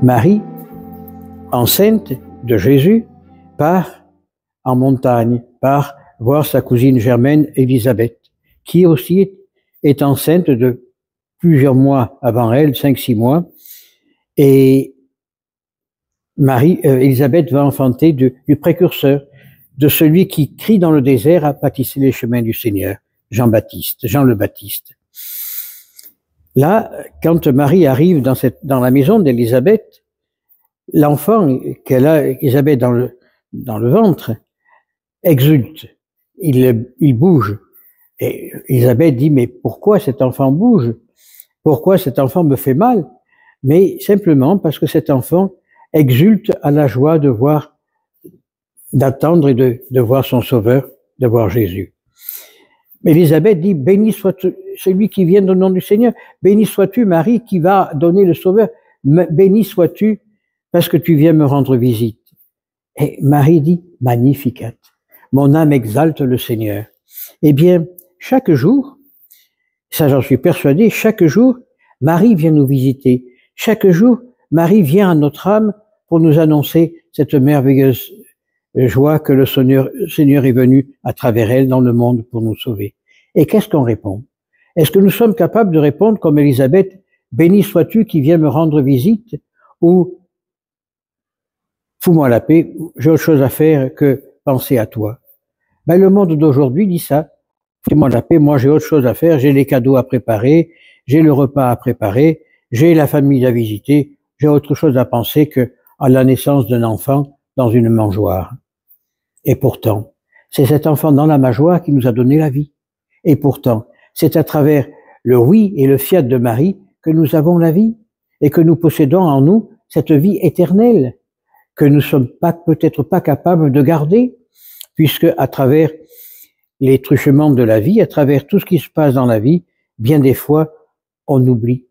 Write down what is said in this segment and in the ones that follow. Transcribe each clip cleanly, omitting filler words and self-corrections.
Marie, enceinte de Jésus, part en montagne, part voir sa cousine germaine Élisabeth, qui aussi est enceinte de plusieurs mois avant elle, 5-6 mois, et Élisabeth va enfanter du précurseur, de celui qui crie dans le désert à pâtisser les chemins du Seigneur, Jean le Baptiste. Là, quand Marie arrive dans la maison d'Élisabeth, l'enfant qu'elle a, Élisabeth, dans le ventre, exulte, il bouge. Et Élisabeth dit, mais pourquoi cet enfant bouge? Pourquoi cet enfant me fait mal? Mais simplement parce que cet enfant exulte à la joie d'attendre et de voir son Sauveur, de voir Jésus. Élisabeth dit, béni soit celui qui vient au nom du Seigneur, béni sois-tu Marie qui va donner le Sauveur, béni sois-tu parce que tu viens me rendre visite. Et Marie dit, Magnificat, mon âme exalte le Seigneur. Eh bien, chaque jour, ça j'en suis persuadé, chaque jour, Marie vient nous visiter. Chaque jour, Marie vient à notre âme pour nous annoncer cette merveilleuse joie que le Seigneur est venu à travers elle dans le monde pour nous sauver. Et qu'est-ce qu'on répond? Est-ce que nous sommes capables de répondre comme Élisabeth, béni sois-tu qui viens me rendre visite, ou fous-moi la paix, j'ai autre chose à faire que penser à toi. Ben, le monde d'aujourd'hui dit ça, fous-moi la paix, moi j'ai autre chose à faire, j'ai les cadeaux à préparer, j'ai le repas à préparer, j'ai la famille à visiter, j'ai autre chose à penser que à la naissance d'un enfant dans une mangeoire. Et pourtant, c'est cet enfant dans la mangeoire qui nous a donné la vie. Et pourtant, c'est à travers le oui et le fiat de Marie que nous avons la vie et que nous possédons en nous cette vie éternelle que nous sommes peut-être pas capables de garder, puisque à travers les truchements de la vie, à travers tout ce qui se passe dans la vie, bien des fois, on oublie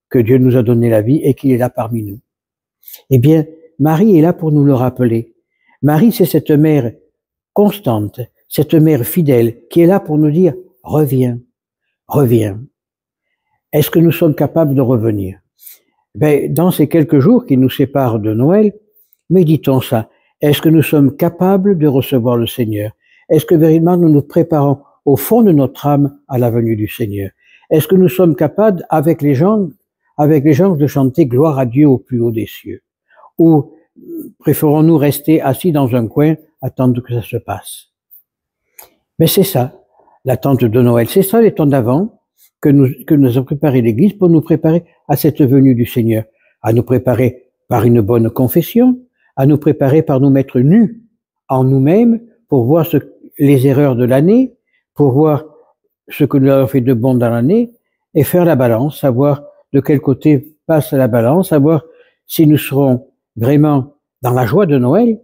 que Dieu nous a donné la vie et qu'il est là parmi nous. Eh bien, Marie est là pour nous le rappeler. Marie, c'est cette mère constante, cette mère fidèle qui est là pour nous dire « Reviens, reviens ». Est-ce que nous sommes capables de revenir? Ben, dans ces quelques jours qui nous séparent de Noël, méditons ça. Est-ce que nous sommes capables de recevoir le Seigneur? Est-ce que véritablement nous nous préparons au fond de notre âme à la venue du Seigneur? Est-ce que nous sommes capables, avec les gens de chanter gloire à Dieu au plus haut des cieux? Ou préférons-nous rester assis dans un coin, attendre que ça se passe? Mais c'est ça, l'attente de Noël. C'est ça les temps d'avant que nous a préparé l'Église pour nous préparer à cette venue du Seigneur, à nous préparer par une bonne confession, à nous préparer par nous mettre nus en nous-mêmes pour voir les erreurs de l'année, pour voir ce que nous avons fait de bon dans l'année et faire la balance, savoir de quel côté passe la balance, savoir si nous serons vraiment dans la joie de Noël,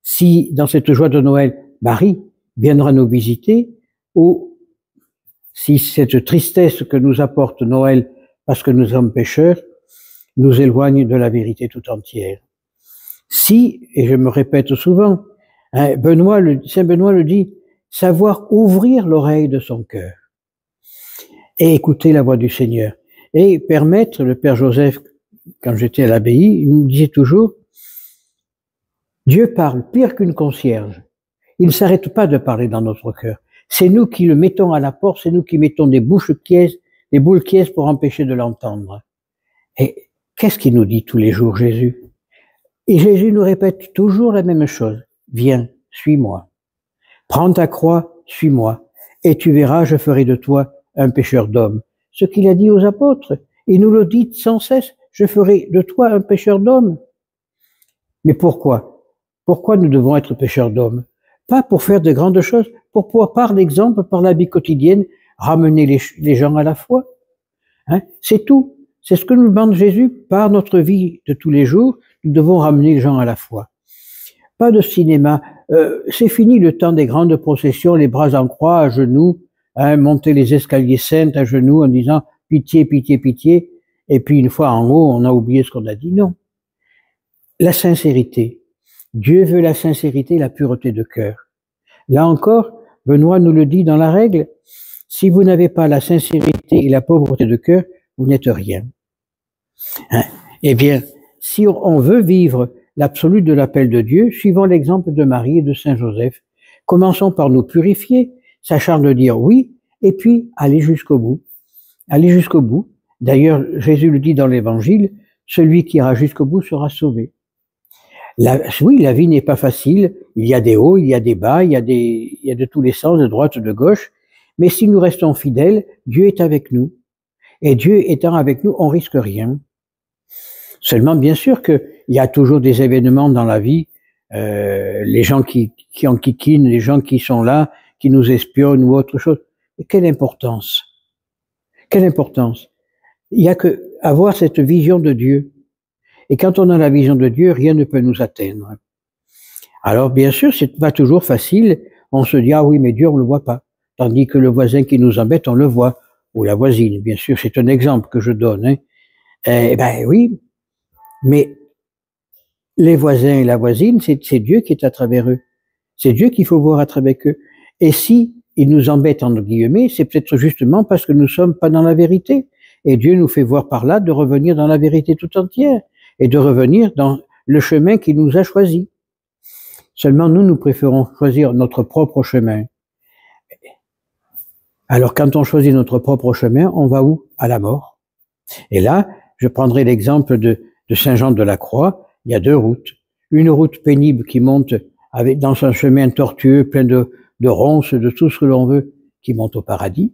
si dans cette joie de Noël, Marie viendra nous visiter, ou si cette tristesse que nous apporte Noël parce que nous sommes pécheurs nous éloigne de la vérité tout entière. Si, et je me répète souvent, Saint Benoît le dit, savoir ouvrir l'oreille de son cœur et écouter la voix du Seigneur et permettre, le Père Joseph, quand j'étais à l'abbaye, il nous disait toujours, Dieu parle pire qu'une concierge. Il ne s'arrête pas de parler dans notre cœur. C'est nous qui le mettons à la porte, c'est nous qui mettons des boules qui pour empêcher de l'entendre. Et qu'est-ce qu'il nous dit tous les jours, Jésus? Et Jésus nous répète toujours la même chose. Viens, suis-moi. Prends ta croix, suis-moi. Et tu verras, je ferai de toi un pécheur d'hommes. Ce qu'il a dit aux apôtres. Il nous le dit sans cesse. Je ferai de toi un pécheur d'hommes. Mais pourquoi? Pourquoi nous devons être pécheurs d'hommes? Pas pour faire de grandes choses, pour pouvoir, par l'exemple, par la vie quotidienne, ramener les gens à la foi. Hein? C'est tout. C'est ce que nous demande Jésus par notre vie de tous les jours. Nous devons ramener les gens à la foi. Pas de cinéma. C'est fini le temps des grandes processions, les bras en croix, à genoux, hein, monter les escaliers saints à genoux en disant pitié, pitié, pitié. Et puis une fois en haut, on a oublié ce qu'on a dit. Non. La sincérité. Dieu veut la sincérité et la pureté de cœur. Là encore, Benoît nous le dit dans la règle, si vous n'avez pas la sincérité et la pauvreté de cœur, vous n'êtes rien. Hein? Eh bien, si on veut vivre l'absolu de l'appel de Dieu, suivons l'exemple de Marie et de Saint Joseph. Commençons par nous purifier, sachant de dire oui, et puis aller jusqu'au bout. Aller jusqu'au bout. D'ailleurs, Jésus le dit dans l'Évangile, celui qui ira jusqu'au bout sera sauvé. Oui, la vie n'est pas facile. Il y a des hauts, il y a des bas, il y a de tous les sens, de droite, de gauche. Mais si nous restons fidèles, Dieu est avec nous. Et Dieu étant avec nous, on risque rien. Seulement, bien sûr qu'il y a toujours des événements dans la vie, les gens qui enquiquinent, les gens qui sont là, qui nous espionnent ou autre chose. Et quelle importance! Quelle importance! Il n'y a que avoir cette vision de Dieu. Et quand on a la vision de Dieu, rien ne peut nous atteindre. Alors, bien sûr, c'est pas toujours facile. On se dit, ah oui, mais Dieu, on le voit pas. Tandis que le voisin qui nous embête, on le voit. Ou la voisine, bien sûr, c'est un exemple que je donne. Hein. Eh ben oui, mais les voisins et la voisine, c'est Dieu qui est à travers eux. C'est Dieu qu'il faut voir à travers eux. Et si ils nous embêtent, entre guillemets, c'est peut-être justement parce que nous ne sommes pas dans la vérité. Et Dieu nous fait voir par là de revenir dans la vérité tout entière et de revenir dans le chemin qu'il nous a choisi. Seulement, nous préférons choisir notre propre chemin. Alors, quand on choisit notre propre chemin, on va où? À la mort. Et là, je prendrai l'exemple de Saint Jean de la Croix. Il y a deux routes. Une route pénible qui monte dans un chemin tortueux, plein de ronces, de tout ce que l'on veut, qui monte au paradis.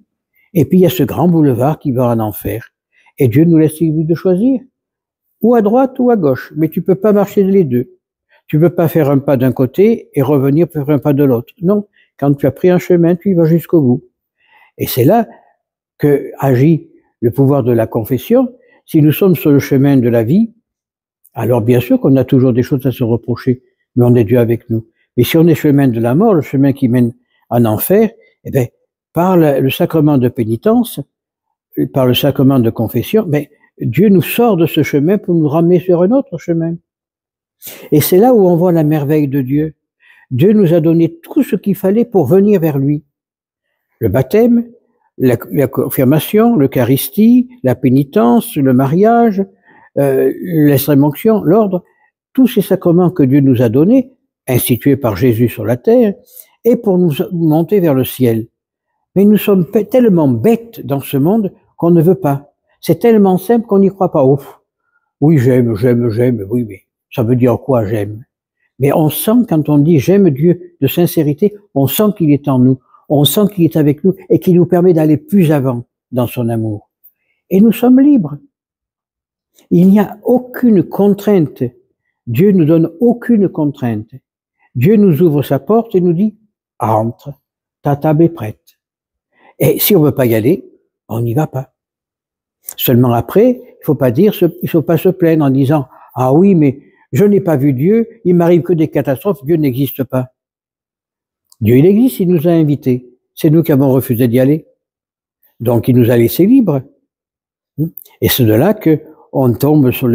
Et puis, il y a ce grand boulevard qui va en enfer. Et Dieu nous laisse libre de choisir. Ou à droite ou à gauche. Mais tu peux pas marcher les deux. Tu peux pas faire un pas d'un côté et revenir faire un pas de l'autre. Non. Quand tu as pris un chemin, tu y vas jusqu'au bout. Et c'est là que agit le pouvoir de la confession. Si nous sommes sur le chemin de la vie, alors bien sûr qu'on a toujours des choses à se reprocher, mais on est Dieu avec nous. Mais si on est chemin de la mort, le chemin qui mène en enfer, eh bien, par le sacrement de pénitence, par le sacrement de confession, ben, Dieu nous sort de ce chemin pour nous ramener sur un autre chemin. Et c'est là où on voit la merveille de Dieu. Dieu nous a donné tout ce qu'il fallait pour venir vers lui. Le baptême, la confirmation, l'Eucharistie, la pénitence, le mariage, l'extrême onction, l'ordre, tous ces sacrements que Dieu nous a donnés, institués par Jésus sur la terre, et pour nous monter vers le ciel. Mais nous sommes tellement bêtes dans ce monde qu'on ne veut pas. C'est tellement simple qu'on n'y croit pas. Ouf, oui, j'aime, oui, mais ça veut dire quoi, j'aime? Mais on sent, quand on dit j'aime Dieu de sincérité, on sent qu'il est en nous, on sent qu'il est avec nous et qu'il nous permet d'aller plus avant dans son amour. Et nous sommes libres. Il n'y a aucune contrainte. Dieu nous donne aucune contrainte. Dieu nous ouvre sa porte et nous dit « Entre, ta table est prête ». Et si on ne veut pas y aller, on n'y va pas. Seulement après, il faut pas se plaindre en disant « Ah oui, mais je n'ai pas vu Dieu, il m'arrive que des catastrophes, Dieu n'existe pas ». Dieu, il existe, il nous a invités. C'est nous qui avons refusé d'y aller. Donc, il nous a laissés libres. Et c'est de là que on tombe sur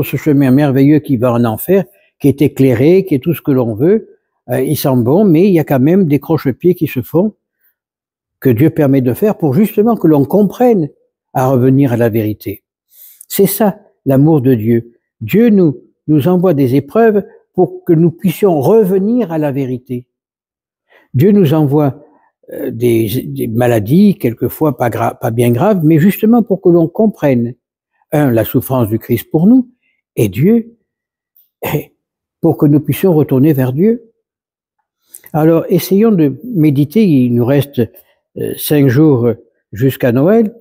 ce chemin merveilleux qui va en enfer, qui est éclairé, qui est tout ce que l'on veut. Il sent bon, mais il y a quand même des croche-pieds qui se font, que Dieu permet de faire pour justement que l'on comprenne à revenir à la vérité. C'est ça, l'amour de Dieu. Dieu nous envoie des épreuves pour que nous puissions revenir à la vérité. Dieu nous envoie des maladies, quelquefois pas bien graves, mais justement pour que l'on comprenne, la souffrance du Christ pour nous, et Dieu, pour que nous puissions retourner vers Dieu. Alors, essayons de méditer, il nous reste 5 jours jusqu'à Noël,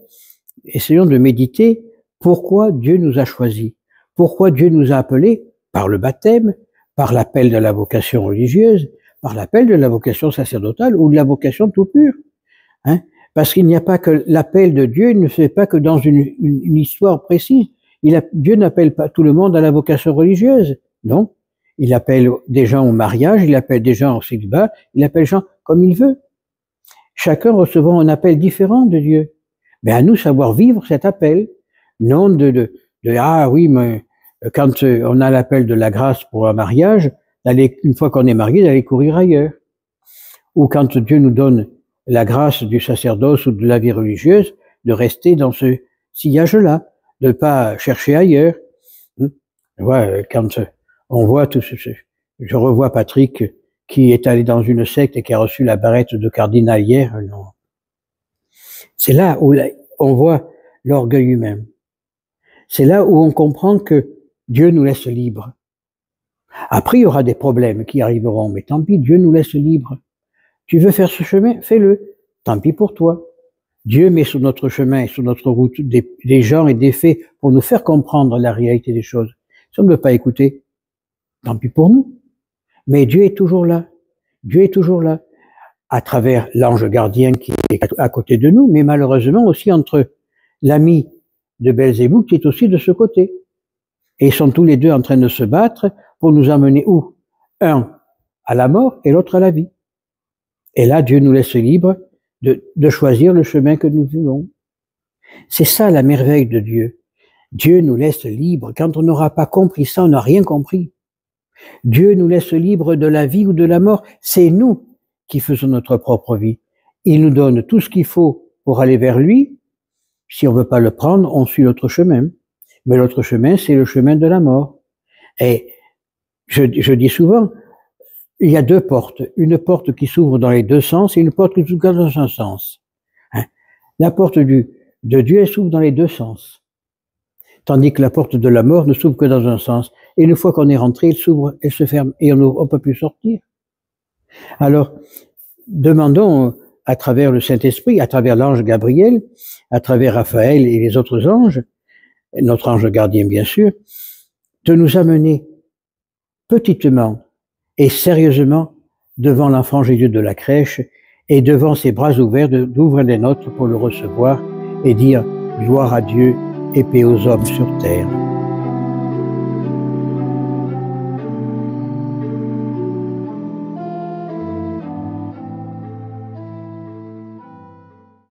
essayons de méditer pourquoi Dieu nous a choisis, pourquoi Dieu nous a appelés par le baptême, par l'appel de la vocation religieuse, par l'appel de la vocation sacerdotale ou de la vocation tout pure. Hein? Parce qu'il n'y a pas que l'appel de Dieu, il ne se fait pas que dans une histoire précise. Dieu n'appelle pas tout le monde à la vocation religieuse, non. Il appelle des gens au mariage, il appelle des gens au célibat, il appelle des gens comme il veut. Chacun recevant un appel différent de Dieu. Mais à nous savoir vivre cet appel, non ah oui, mais quand on a l'appel de la grâce pour un mariage, une fois qu'on est marié, d'aller courir ailleurs. Ou quand Dieu nous donne la grâce du sacerdoce ou de la vie religieuse, de rester dans ce sillage-là, de ne pas chercher ailleurs. Ouais, quand on voit je revois Patrick qui est allé dans une secte et qui a reçu la barrette de cardinal hier, non. C'est là où on voit l'orgueil humain. C'est là où on comprend que Dieu nous laisse libres. Après, il y aura des problèmes qui arriveront, mais tant pis, Dieu nous laisse libres. Tu veux faire ce chemin, fais-le. Tant pis pour toi. Dieu met sur notre chemin et sur notre route des gens et des faits pour nous faire comprendre la réalité des choses. Si on ne veut pas écouter, tant pis pour nous. Mais Dieu est toujours là. Dieu est toujours là. À travers l'ange gardien qui est à côté de nous, mais malheureusement aussi entre l'ami de Belzébuth qui est aussi de ce côté. Et ils sont tous les deux en train de se battre pour nous emmener où? Un à la mort et l'autre à la vie. Et là, Dieu nous laisse libres de choisir le chemin que nous voulons. C'est ça la merveille de Dieu. Dieu nous laisse libres. Quand on n'aura pas compris ça, on n'a rien compris. Dieu nous laisse libres de la vie ou de la mort. C'est nous qui faisons notre propre vie. Il nous donne tout ce qu'il faut pour aller vers lui. Si on veut pas le prendre, on suit l'autre chemin. Mais l'autre chemin, c'est le chemin de la mort. Et je dis souvent, il y a deux portes. Une porte qui s'ouvre dans les deux sens et une porte qui s'ouvre dans un sens. La porte de Dieu, elle s'ouvre dans les deux sens. Tandis que la porte de la mort ne s'ouvre que dans un sens. Et une fois qu'on est rentré, elle s'ouvre, elle se ferme et on ne peut plus sortir. Alors, demandons à travers le Saint-Esprit, à travers l'ange Gabriel, à travers Raphaël et les autres anges, notre ange gardien bien sûr, de nous amener petitement et sérieusement devant l'enfant Jésus de la crèche et devant ses bras ouverts d'ouvrir les nôtres pour le recevoir et dire gloire à Dieu et paix aux hommes sur terre.